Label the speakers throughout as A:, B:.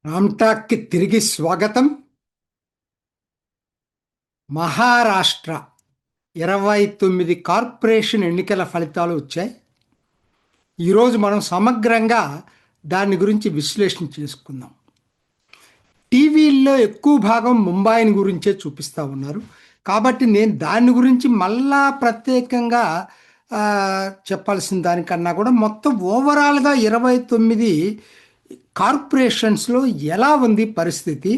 A: రామ్టాక్కి తిరిగి స్వాగతం. మహారాష్ట్ర 29 కార్పొరేషన్ ఎన్నికల ఫలితాలు వచ్చాయి. ఈరోజు మనం సమగ్రంగా దాని గురించి విశ్లేషణ చేసుకుందాం. టీవీల్లో ఎక్కువ భాగం ముంబైని గురించే చూపిస్తూ ఉన్నారు. కాబట్టి నేను దాని గురించి మళ్ళా ప్రత్యేకంగా చెప్పాల్సిన దానికన్నా కూడా మొత్తం ఓవరాల్గా 29 కార్పొరేషన్స్లో ఎలా ఉంది పరిస్థితి,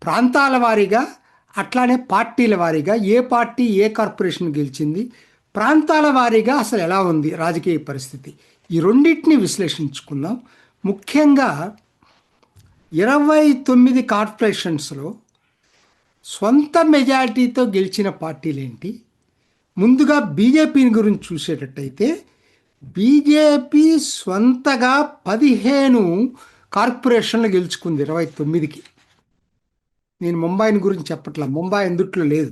A: ప్రాంతాల వారీగా అట్లానే పార్టీల వారీగా ఏ పార్టీ ఏ కార్పొరేషన్ గెలిచింది, ప్రాంతాల వారీగా అసలు ఎలా ఉంది రాజకీయ పరిస్థితి, ఈ రెండింటిని విశ్లేషించుకుందాం. ముఖ్యంగా 29 కార్పొరేషన్స్లో సొంత మెజారిటీతో గెలిచిన పార్టీలేంటి. ముందుగా బీజేపీని గురించి చూసేటట్టయితే బీజేపీ సొంతగా 15 కార్పొరేషన్లు గెలుచుకుంది 29కి. నేను ముంబైని గురించి చెప్పట్లా, ముంబై ఎందుట్లో లేదు.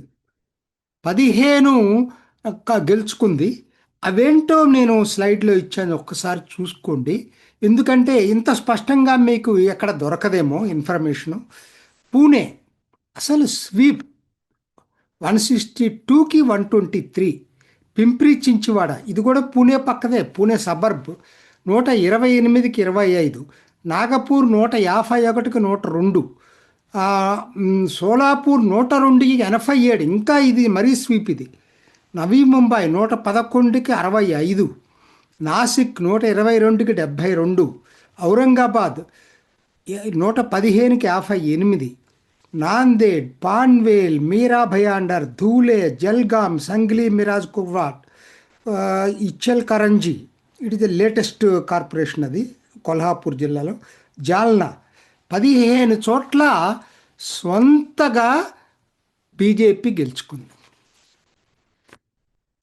A: 15 గెలుచుకుంది. అవేంటో నేను స్లైడ్లో ఇచ్చాను, ఒక్కసారి చూసుకోండి. ఎందుకంటే ఇంత స్పష్టంగా మీకు ఎక్కడ దొరకదేమో ఇన్ఫర్మేషను. పూణే అసలు స్వీప్ 162కి 123. పింప్రి చించువాడ ఇది కూడా పూణే పక్కదే, పూణే సబర్బ్ 128కి 25. నాగపూర్ 151కి 102. సోలాపూర్ 102కి 87. ఇంకా ఇది మరీ స్వీప్ ఇది. నవీ ముంబై 111కి 65. నాసిక్ 122కి 72. ఔరంగాబాద్ 115కి 58. Nanded, Panvel, Mira Bhayandar, Dhule, Jalgaon, Sangli, Miraj Kupwad, Ichalkaranji, it is the latest corporation, అది కొల్హాపూర్ జిల్లాలో. జాల్నా 15 చోట్ల సొంతగా బీజేపీ గెలుచుకుంది.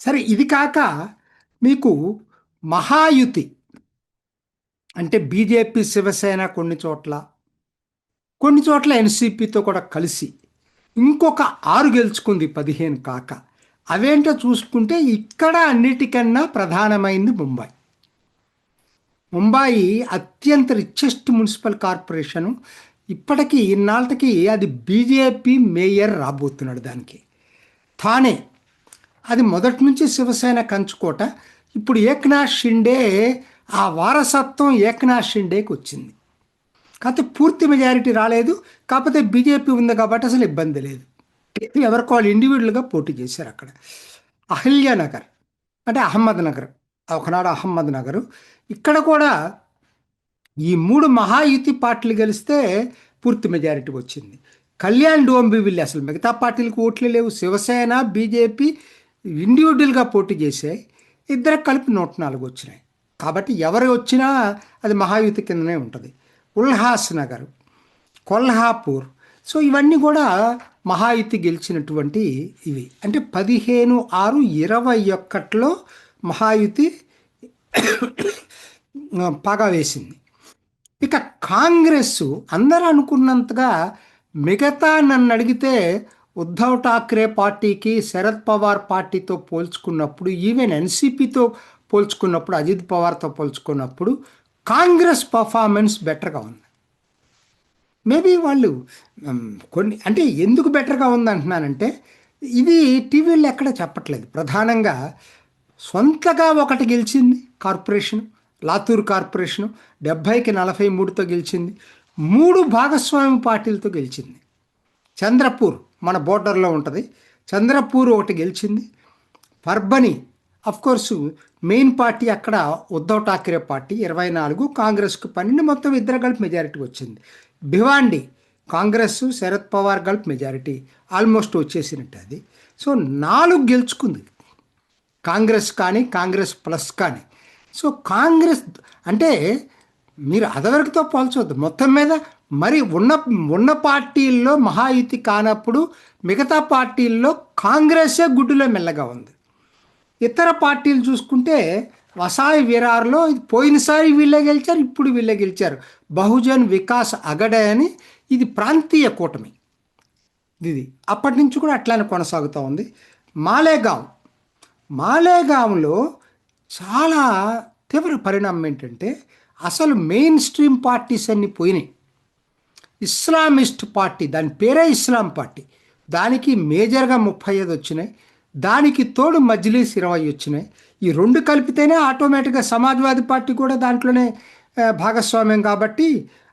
A: సరే, ఇది కాక మీకు మహాయుతి అంటే బీజేపీ శివసేన కొన్ని చోట్ల ఎన్సీపీతో కూడా కలిసి ఇంకొక 6 గెలుచుకుంది 15 కాక. అవేంటో చూసుకుంటే ఇక్కడ అన్నిటికన్నా ప్రధానమైంది ముంబై. ముంబై అత్యంత రిచెస్ట్ మున్సిపల్ కార్పొరేషను. ఇప్పటికీ ఇన్నాళ్ళకి అది బీజేపీ మేయర్ రాబోతున్నాడు దానికి. థానే అది మొదటి నుంచి శివసేన కంచుకోట. ఇప్పుడు ఏక్నాథ్ షిండే, ఆ వారసత్వం ఏక్నాథ్ షిండేకి వచ్చింది. కాకపోతే పూర్తి మెజారిటీ రాలేదు. కాకపోతే బీజేపీ ఉంది కాబట్టి అసలు ఇబ్బంది లేదు. ఎవరికి వాళ్ళు ఇండివిజువల్గా పోటీ చేశారు అక్కడ. అహల్యానగర్ అంటే అహ్మద్నగర్, ఒకనాడు అహ్మద్నగర్. ఇక్కడ కూడా ఈ 3 మహాయుతి పార్టీలు గెలిస్తే పూర్తి మెజారిటీ వచ్చింది. కళ్యాణ్ డోంబివిల్లి అసలు మిగతా పార్టీలకు ఓట్లు లేవు. శివసేన బీజేపీ ఇండివిజువల్గా పోటీ చేసాయి. ఇద్దరికి కలిపి 104 వచ్చినాయి. కాబట్టి ఎవరు వచ్చినా అది మహాయుతి కిందనే ఉంటుంది. ఉల్హాస్ నగర్, కొల్హాపూర్, సో ఇవన్నీ కూడా మహాయుతి గెలిచినటువంటి ఇవి. అంటే 15/6 21లో మహాయుతి పగా వేసింది. ఇక కాంగ్రెస్ అందరూ అనుకున్నంతగా మిగతా నన్ను అడిగితే ఉద్ధవ్ ఠాక్రే పార్టీకి, శరద్ పవార్ పార్టీతో పోల్చుకున్నప్పుడు, ఈవెన్ ఎన్సీపీతో పోల్చుకున్నప్పుడు, అజిత్ పవార్తో పోల్చుకున్నప్పుడు కాంగ్రెస్ పర్ఫార్మెన్స్ బెటర్గా ఉంది. మేబీ వాళ్ళు కొన్ని అంటే ఎందుకు బెటర్గా ఉందంటున్నానంటే ఇది టీవీలో ఎక్కడ చెప్పట్లేదు. ప్రధానంగా సొంతగా ఒకటి గెలిచింది కార్పొరేషన్, లాతూర్ కార్పొరేషను 70కి 43తో గెలిచింది. 3 భాగస్వామి పార్టీలతో గెలిచింది. చంద్రపూర్ మన బోర్డర్లో ఉంటుంది, చంద్రపూర్ ఒకటి గెలిచింది. పర్బని అఫ్కోర్సు మెయిన్ పార్టీ అక్కడ ఉద్ధవ్ ఠాక్రే పార్టీ 24, కాంగ్రెస్కు 12, మొత్తం ఇద్దరు కలిపి మెజారిటీ వచ్చింది. భివాండి కాంగ్రెస్ శరద్ పవార్ కలిపి మెజారిటీ ఆల్మోస్ట్ వచ్చేసినట్టు అది. సో 4 గెలుచుకుంది కాంగ్రెస్ కానీ, కాంగ్రెస్ ప్లస్ కానీ. సో కాంగ్రెస్ అంటే మీరు అదవరకుతో పోల్చవద్దు. మొత్తం మీద మరి ఉన్న పార్టీల్లో మహాయుతి కానప్పుడు మిగతా పార్టీల్లో కాంగ్రెసే గుడ్డులో మెల్లగా ఉంది. ఇతర పార్టీలు చూసుకుంటే వసాయి విరార్లో పోయినసారి వీళ్ళే గెలిచారు, ఇప్పుడు వీళ్ళే గెలిచారు. బహుజన్ వికాస్ అగడే అని, ఇది ప్రాంతీయ కూటమి. ఇది అప్పటి నుంచి కూడా అట్లానే కొనసాగుతూ ఉంది. మాలేగాంలో చాలా తీవ్ర పరిణామం ఏంటంటే అసలు మెయిన్ స్ట్రీమ్ పార్టీస్ అన్నీ పోయినాయి. ఇస్లామిస్ట్ పార్టీ, దాని పేరే ఇస్లాం పార్టీ, దానికి మేజర్గా 35 వచ్చినాయి. దానికి తోడు మజ్లిస్ 20 వచ్చినాయి. ఈ రెండు కలిపితేనే ఆటోమేటిక్గా సమాజ్వాదీ పార్టీ కూడా దాంట్లోనే భాగస్వామ్యం కాబట్టి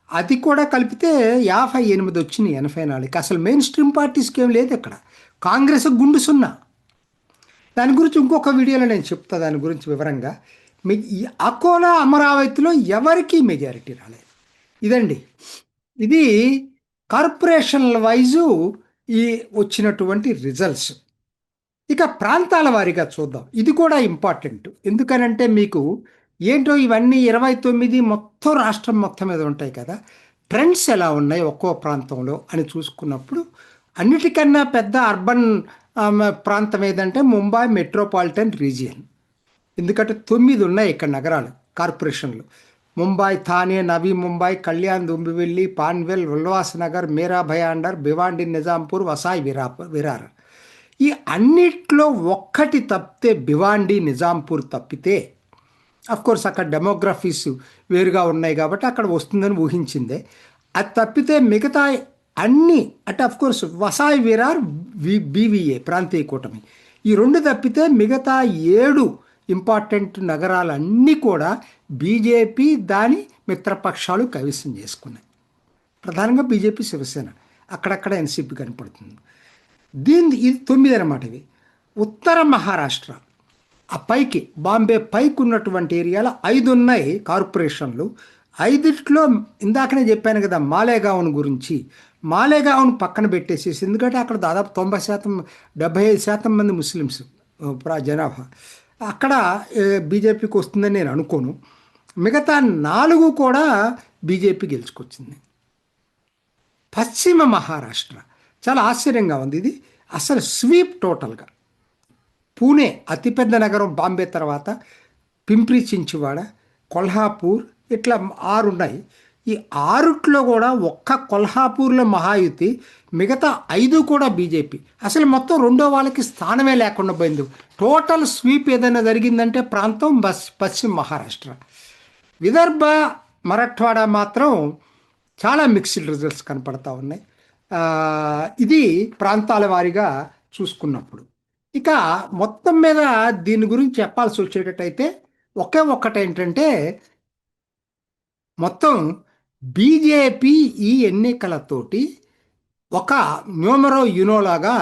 A: అది కూడా కలిపితే 58 వచ్చినాయి 84కి. అసలు మెయిన్ స్ట్రీమ్ పార్టీస్కి ఏం లేదు ఇక్కడ. కాంగ్రెస్ గుండు సున్నా. దాని గురించి ఇంకొక వీడియోలో నేను చెప్తా, దాని గురించి వివరంగా. ఈ అకోలా అమరావతిలో ఎవరికి మెజారిటీ రాలేదు. ఇదండి, ఇది కార్పొరేషన్ల వైజు ఈ వచ్చినటువంటి రిజల్ట్స్. ఇక ప్రాంతాల వారీగా చూద్దాం. ఇది కూడా ఇంపార్టెంట్. ఎందుకనంటే మీకు ఏంటో ఇవన్నీ 29 మొత్తం రాష్ట్రం మొత్తం మీద ఉంటాయి కదా, ట్రెండ్స్ ఎలా ఉన్నాయి ఒక్కో ప్రాంతంలో అని చూసుకున్నప్పుడు అన్నిటికన్నా పెద్ద అర్బన్ ప్రాంతం ఏదంటే ముంబై మెట్రోపాలిటన్ రీజియన్. ఎందుకంటే 9 ఉన్నాయి ఇక్కడ నగరాలు, కార్పొరేషన్లు. ముంబై, థానే, నవీ ముంబై, కళ్యాణ్, దుంబివిల్లి, పాన్వెల్, ఉల్వాస్ నగర్, మీరా భయాండర్, భివాండి, నిజాంపూర్, వసాయి, విరార్. ఈ అన్నిట్లో ఒక్కటి తప్పితే, భివాండి, నిజాంపూర్ తప్పితే, కోర్స్ అక్కడ డెమోగ్రఫీస్ వేరుగా ఉన్నాయి కాబట్టి అక్కడ వస్తుందని ఊహించిందే. అది తప్పితే మిగతా అన్నీ అంటే కోర్స్ వసాయి, విరార్, బీవీఏ ప్రాంతీయ కూటమి, ఈ రెండు తప్పితే మిగతా 7 ఇంపార్టెంట్ నగరాలన్నీ కూడా బీజేపీ దాని మిత్రపక్షాలు కైవసం చేసుకున్నాయి. ప్రధానంగా బీజేపీ, శివసేన, అక్కడక్కడ ఎన్సీపీ కనపడుతుంది. ఇది 9 అన్నమాట. ఇవి ఉత్తర మహారాష్ట్ర, ఆ పైకి బాంబే పైకి ఉన్నటువంటి ఏరియాలో 5 ఉన్నాయి కార్పొరేషన్లు. 5ట్లో ఇందాకనే చెప్పాను కదా మాలేగావ్ను గురించి. మాలేగావ్ను పక్కన పెట్టేసేసి, ఎందుకంటే అక్కడ దాదాపు 90%, 75% మంది ముస్లిమ్స్ జనాభా. అక్కడ బీజేపీకి వస్తుందని నేను అనుకోను. మిగతా 4 కూడా బీజేపీ గెలుచుకొచ్చింది. పశ్చిమ మహారాష్ట్ర చాలా ఆశ్చర్యంగా ఉంది. ఇది అసలు స్వీప్ టోటల్గా. పూణే అతిపెద్ద నగరం బాంబే తర్వాత, పింప్రి చించువాడ, కొల్హాపూర్, ఇట్లా 6 ఉన్నాయి. ఈ 6ట్లో కూడా ఒక్క కొల్హాపూర్లో మహాయుతి, మిగతా 5 కూడా బీజేపీ. అసలు మొత్తం రెండో వాళ్ళకి స్థానమే లేకుండా పోయింది. టోటల్ స్వీప్ ఏదైనా జరిగిందంటే ప్రాంతం పశ్చిమ మహారాష్ట్ర. విదర్భ, మరాఠ్వాడా మాత్రం చాలా మిక్స్డ్ రిజల్ట్స్ కనపడతా ఉన్నాయి. ఇది ప్రాంతాల వారీగా చూసుకున్నప్పుడు. ఇక మొత్తం మీద దీని గురించి చెప్పాల్సి వచ్చేటట్టయితే ఒక్కటి ఏంటంటే, మొత్తం బీజేపీ ఈ ఎన్నికలతోటి ఒక న్యూమరో యునోలాగా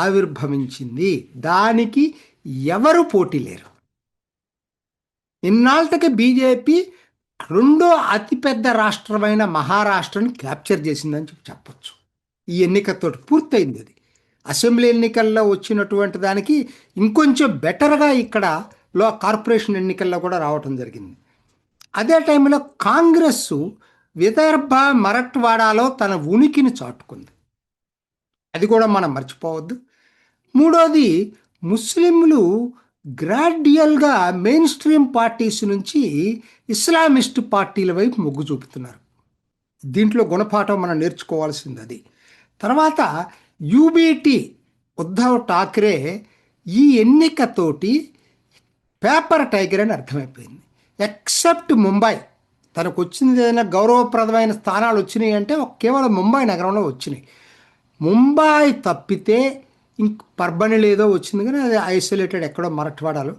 A: ఆవిర్భవించింది. దానికి ఎవరు పోటీ లేరు. ఇన్నాళ్ళకి బీజేపీ రెండో అతిపెద్ద రాష్ట్రమైన మహారాష్ట్రను క్యాప్చర్ చేసిందని చెప్పచ్చు. ఈ ఎన్నికతో పూర్తయింది. అది అసెంబ్లీ ఎన్నికల్లో వచ్చినటువంటి దానికి ఇంకొంచెం బెటర్గా ఇక్కడ కార్పొరేషన్ ఎన్నికల్లో కూడా రావటం జరిగింది. అదే టైంలో కాంగ్రెస్ విదర్భ, మరాఠ్వాడాలో తన ఉనికిని చాటుకుంది. అది కూడా మనం మర్చిపోవద్దు. మూడోది, ముస్లింలు గ్రాడ్యువల్గా మెయిన్ స్ట్రీమ్ పార్టీస్ నుంచి ఇస్లామిస్ట్ పార్టీల వైపు మొగ్గు చూపుతున్నారు. దీంట్లో గుణపాఠం మనం నేర్చుకోవాల్సింది అది. తర్వాత యూబీటీ, ఉద్ధవ్ ఠాక్రే ఈ ఎన్నికతోటి పేపర్ టైగర్ అని అర్థమైపోయింది. ఎక్సెప్ట్ ముంబై, తనకు వచ్చింది ఏదైనా గౌరవప్రదమైన స్థానాలు వచ్చినాయి అంటే కేవలం ముంబై నగరంలో వచ్చినాయి. ముంబై తప్పితే పర్బనిలో ఏదో వచ్చింది, కానీ అది ఐసోలేటెడ్ ఎక్కడో మరాఠ్వాడాలో.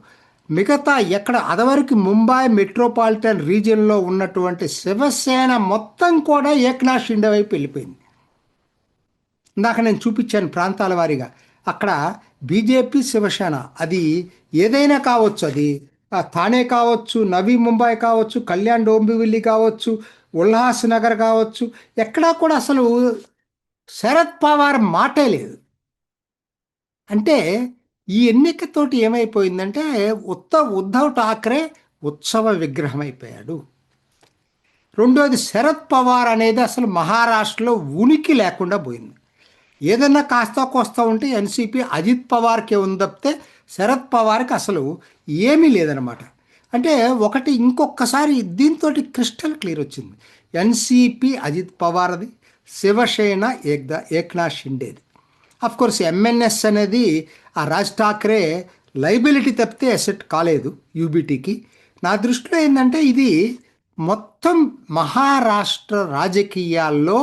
A: మిగతా ఎక్కడ అదివరకు ముంబై మెట్రోపాలిటన్ రీజియన్లో ఉన్నటువంటి శివసేన మొత్తం కూడా ఏక్నాథ్ షిండే వైపు వెళ్ళిపోయింది. ఇందాక నేను చూపించాను ప్రాంతాల వారీగా. అక్కడ బీజేపీ, శివసేన, అది ఏదైనా కావచ్చు, అది థానే కావచ్చు, నవీ ముంబై కావచ్చు, కళ్యాణ్ డోంబివిల్లి కావచ్చు, ఉల్హాస్ నగర్ కావచ్చు, ఎక్కడా కూడా అసలు శరద్ పవార్ మాటే లేదు. అంటే ఈ ఎన్నికతోటి ఏమైపోయిందంటే ఉద్ధవ్ ఠాక్రే ఉత్సవ విగ్రహం అయిపోయాడు. రెండోది, శరద్ పవార్ అనేది అసలు మహారాష్ట్రలో ఉనికి లేకుండా పోయింది. ఏదన్నా కాస్తా కోస్తా ఉంటే ఎన్సీపీ అజిత్ పవార్కే ఉంది తప్పితే శరద్ పవార్కి అసలు ఏమీ లేదనమాట. అంటే ఒకటి ఇంకొకసారి దీంతో క్రిస్టల్ క్లియర్ వచ్చింది. ఎన్సీపీ అజిత్ పవార్ది, శివసేన ఏక్నాథ్ షిండేది. కోర్స్ ఎంఎన్ఎస్ అనేది ఆ రాజ్ ఠాక్రే లైబిలిటీ తప్పితే అసెట్ కాలేదు యూబీటీకి. నా దృష్టిలో ఏంటంటే ఇది మొత్తం మహారాష్ట్ర రాజకీయాల్లో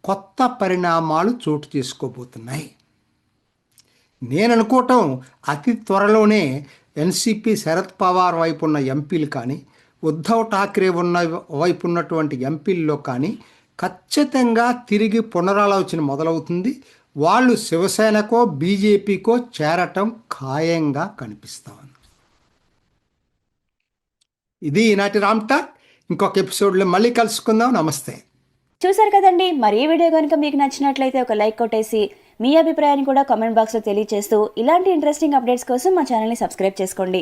A: కొత్త పరిణామాలు చోటు చేసుకోబోతున్నాయి. నేను అనుకోవటం అతి త్వరలోనే ఎన్సీపీ శరద్ పవార్ వైపు ఉన్న ఎంపీలు కానీ, ఉద్ధవ్ ఠాక్రే వైపు ఉన్నటువంటి ఎంపీల్లో కానీ ఖచ్చితంగా తిరిగి పునరాలోచన మొదలవుతుంది. వాళ్ళు శివసేనకో బీజేపీకో చేరటం ఖాయంగా కనిపిస్తా ఉంది. ఇది ఈనాటి రామ్ టాక్. ఇంకొక ఎపిసోడ్లో మళ్ళీ కలుసుకుందాం. నమస్తే.
B: చూసారు కదండి, మరి ఈ వీడియో కనుక మీకు నచ్చినట్లయితే ఒక లైక్ కొట్టేసి మీ అభిప్రాయాన్ని కూడా కామెంట్ బాక్స్లో తెలియజేస్తూ ఇలాంటి ఇంట్రెస్టింగ్ అప్డేట్స్ కోసం మా ఛానల్ని సబ్స్క్రైబ్ చేసుకోండి.